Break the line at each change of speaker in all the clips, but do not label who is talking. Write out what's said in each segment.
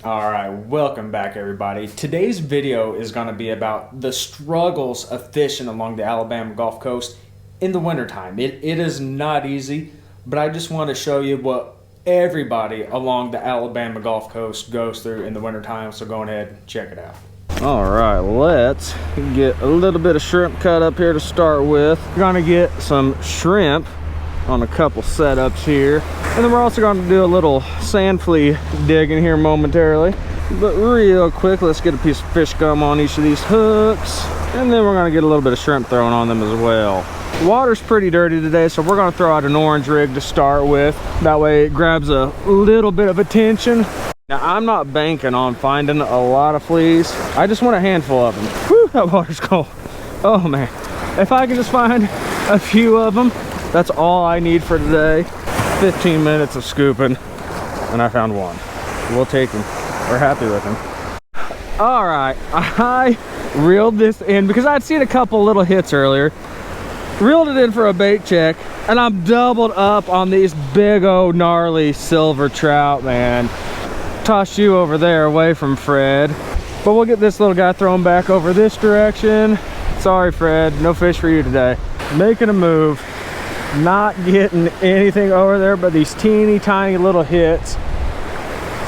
All right, welcome back everybody. Today's video is going to be about the struggles of fishing along the Alabama Gulf Coast in the wintertime. It is not easy, but I just want to show you what everybody along the Alabama Gulf Coast goes through in the wintertime, so go ahead and check it out.
All right, let's get a little bit of shrimp cut up here to start with. We're gonna get some shrimp on a couple setups here. And then we're also gonna do a little sand flea digging here momentarily. But real quick, let's get a piece of fish gum on each of these hooks. And then we're gonna get a little bit of shrimp thrown on them as well. The water's pretty dirty today, so we're gonna throw out an orange rig to start with. That way it grabs a little bit of attention. Now, I'm not banking on finding a lot of fleas. I just want a handful of them. Whew, that water's cold. Oh man. If I can just find a few of them, that's all I need for today. 15 minutes of scooping, and I found one. We'll take him. We're happy with him. All right, I reeled this in because I'd seen a couple little hits earlier. Reeled it in for a bait check, and I'm doubled up on these big old gnarly silver trout, man. Toss you over there away from Fred, but we'll get this little guy thrown back over this direction. Sorry Fred, no fish for you today. Making a move, not getting anything over there but these teeny tiny little hits.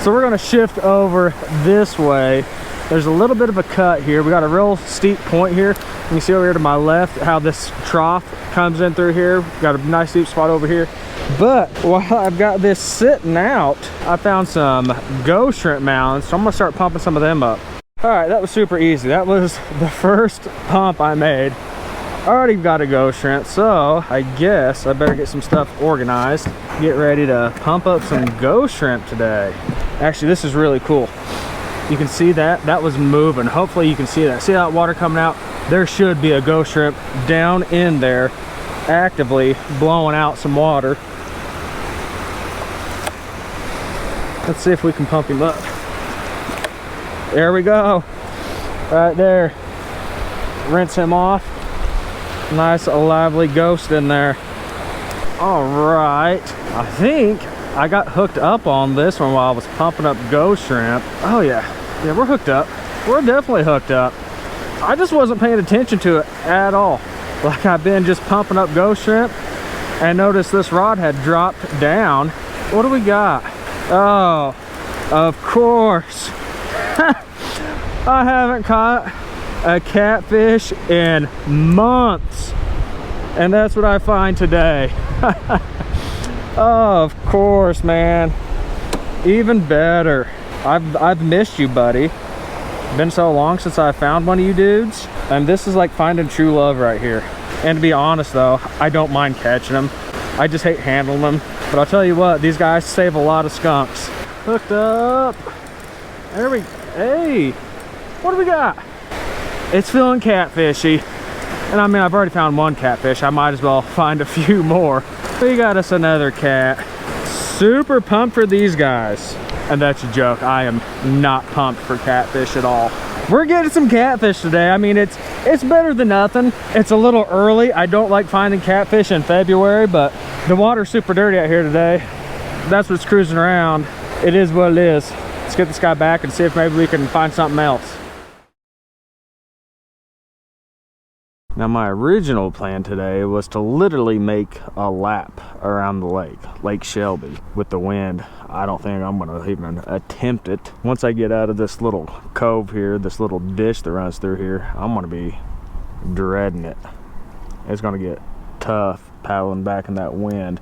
So we're gonna shift over this way. There's a little bit of a cut here. We got a real steep point here. You can see over here to my left how this trough comes in through here. Got a nice steep spot over here. But while I've got this sitting out, I found some ghost shrimp mounds, so I'm gonna start pumping some of them up. All right, that was super easy. That was the first pump I made. I already got a ghost shrimp, so I guess I better get some stuff organized. Get ready to pump up some ghost shrimp today. Actually, this is really cool. You can see that was moving. Hopefully you can see that. See that water coming out? There should be a ghost shrimp down in there actively blowing out some water. Let's see if we can pump him up. There we go. Right there. Rinse him off. Nice lively ghost in there. All right. I think I got hooked up on this one while I was pumping up ghost shrimp. Oh yeah. Yeah, we're hooked up. We're definitely hooked up. I just wasn't paying attention to it at all. Like I've been just pumping up ghost shrimp and noticed this rod had dropped down. What do we got? Oh, of course. I haven't caught a catfish in months, and that's what I find today. Oh, of course, man. Even better. I've missed you, buddy. Been so long since I found one of you dudes, and this is like finding true love right here. And to be honest though, I don't mind catching them. I just hate handling them. But I'll tell you what, these guys save a lot of skunks. Hooked up. There we, hey, what do we got? It's feeling catfishy. And I mean, I've already found one catfish. I might as well find a few more. We got us another cat. Super pumped for these guys. And that's a joke. I am not pumped for catfish at all. We're getting some catfish today. I mean, it's better than nothing. It's a little early. I don't like finding catfish in February, but the water's super dirty out here today. That's what's cruising around. It is what it is. Let's get this guy back and see if maybe we can find something else. Now, my original plan today was to literally make a lap around the lake, Lake Shelby, with the wind. I don't think I'm gonna even attempt it. Once I get out of this little cove here, this little ditch that runs through here, I'm gonna be dreading it. It's gonna get tough paddling back in that wind.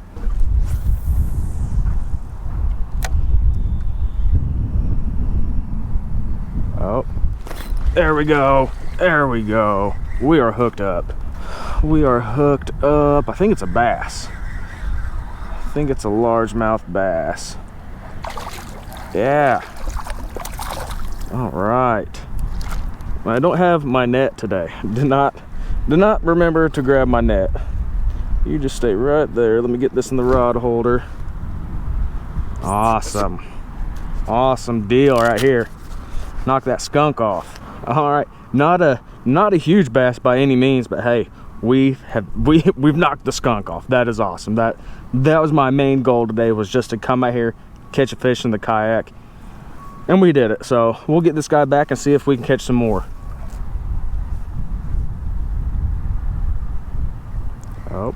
Oh, there we go. There we go. We are hooked up. We are hooked up. I think it's a bass. I think it's a largemouth bass. Yeah. All right. I don't have my net today. Did not remember to grab my net. You just stay right there. Let me get this in the rod holder. Awesome. Awesome deal right here. Knock that skunk off. All right. Not a huge bass by any means, but hey, we've knocked the skunk off. That is awesome. That was my main goal today, was just to come out here, catch a fish in the kayak, And we did it. So we'll get this guy back and see if we can catch some more. Oh,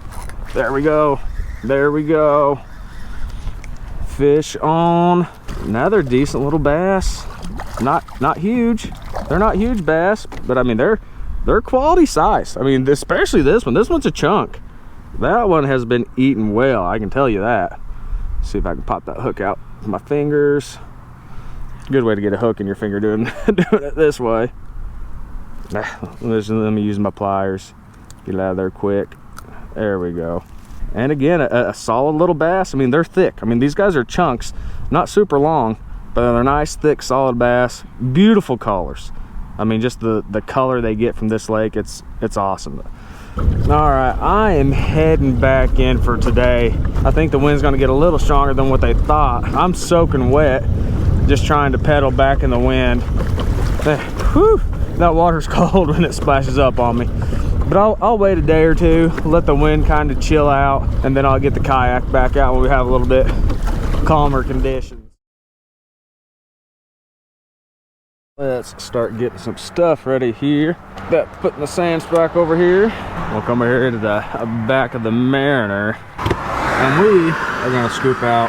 there we go. There we go. Fish on. Another decent little bass. Not huge. They're not huge bass, but I mean they're quality size. I mean, especially this one. This one's a chunk. That one has been eaten well, I can tell you that. See if I can pop that hook out with my fingers. Good way to get a hook in your finger doing it this way. Let me use my pliers. Get it out of there quick. There we go. And again, a solid little bass. I mean, they're thick. I mean, these guys are chunks, not super long, but they're nice, thick, solid bass. Beautiful colors. I mean, just the color they get from this lake, it's awesome. All right, I am heading back in for today. I think the wind's gonna get a little stronger than what they thought. I'm soaking wet, just trying to pedal back in the wind. Whew, that water's cold when it splashes up on me. But I'll wait a day or two, let the wind kind of chill out, and then I'll get the kayak back out when we have a little bit calmer conditions. Let's start getting some stuff ready here. Putting the sand strike over here. We'll come over here to the back of the Mariner, and we are gonna scoop out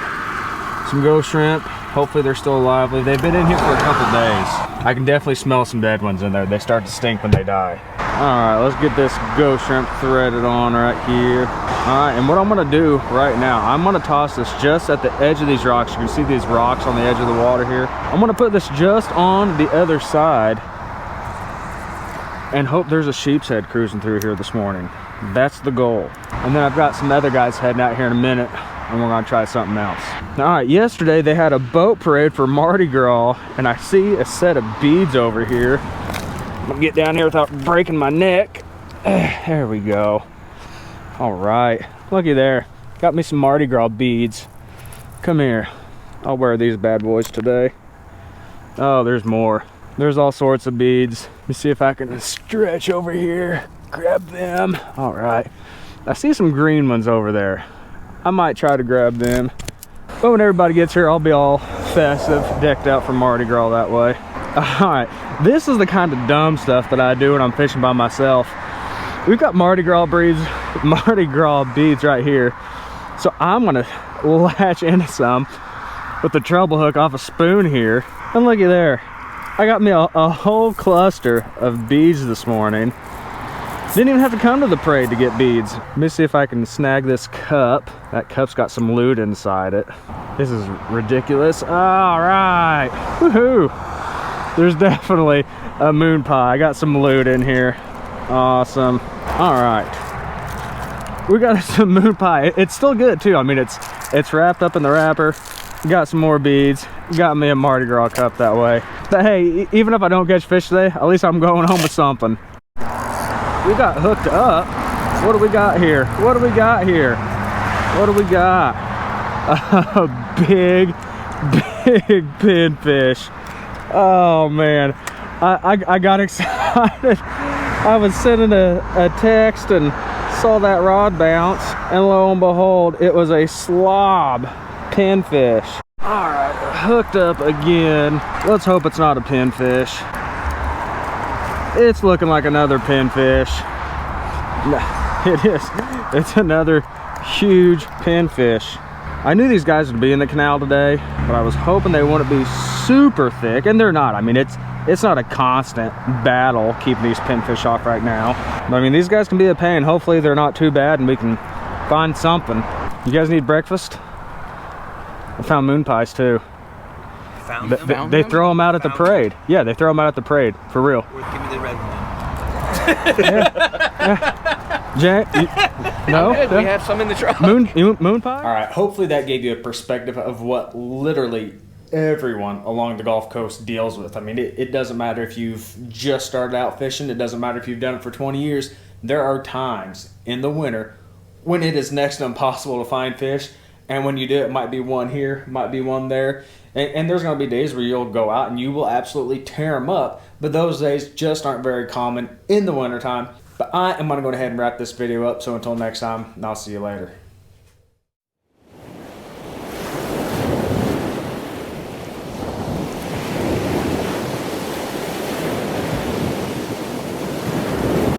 some ghost shrimp. Hopefully they're still alive. They've been in here for a couple days. I can definitely smell some dead ones in there. They start to stink when they die. All right, let's get this ghost shrimp threaded on right here. All right, and what I'm gonna do right now, I'm gonna toss this just at the edge of these rocks. You can see these rocks on the edge of the water here. I'm gonna put this just on the other side and hope there's a sheep's head cruising through here this morning. That's the goal. And then I've got some other guys heading out here in a minute, and we're gonna try something else. All right, yesterday they had a boat parade for Mardi Gras, and I see a set of beads over here. I'm gonna get down here without breaking my neck. There we go. All right, looky there. Got me some Mardi Gras beads. Come here. I'll wear these bad boys today. Oh, there's more. There's all sorts of beads. Let me see if I can stretch over here, grab them. All right. I see some green ones over there. I might try to grab them. But when everybody gets here, I'll be all festive, decked out for Mardi Gras that way. All right, this is the kind of dumb stuff that I do when I'm fishing by myself. We've got Mardi Gras beads right here. So I'm gonna latch into some with the treble hook off a spoon here. And looky there. I got me a whole cluster of beads this morning. Didn't even have to come to the parade to get beads. Let me see if I can snag this cup. That cup's got some loot inside it. This is ridiculous. All right, woohoo. There's definitely a moon pie. I got some loot in here. Awesome. All right, we got some moon pie. It's still good too. I mean, it's wrapped up in the wrapper. Got some more beads. Got me a Mardi Gras cup that way. But hey, even if I don't catch fish today, at least I'm going home with something. We got hooked up. What do we got here? What do we got here? What do we got? A big pinfish. Oh man, I got excited. I was sending a text and saw that rod bounce, and lo and behold, it was a slob pinfish. All right, hooked up again. Let's hope it's not a pinfish. It's looking like another pinfish. It is. It's another huge pinfish. I knew these guys would be in the canal today, but I was hoping they wouldn't be super thick, and they're not. I mean, it's not a constant battle keeping these pinfish off right now. But I mean, these guys can be a pain. Hopefully they're not too bad and we can find something. You guys need breakfast? I found moon pies too. They throw them out at the parade. Yeah, they throw them out at the parade, for real.
Give me the red one.
Jay, no?
We have some in the truck.
Moon pie?
All right, hopefully that gave you a perspective of what literally everyone along the Gulf Coast deals with. I mean, it doesn't matter if you've just started out fishing. It doesn't matter if you've done it for 20 years. There are times in the winter when it is next to impossible to find fish. And when you do, it might be one here, might be one there. And there's going to be days where you'll go out and you will absolutely tear them up. But those days just aren't very common in the wintertime. But I am going to go ahead and wrap this video up. So until next time, I'll see you later.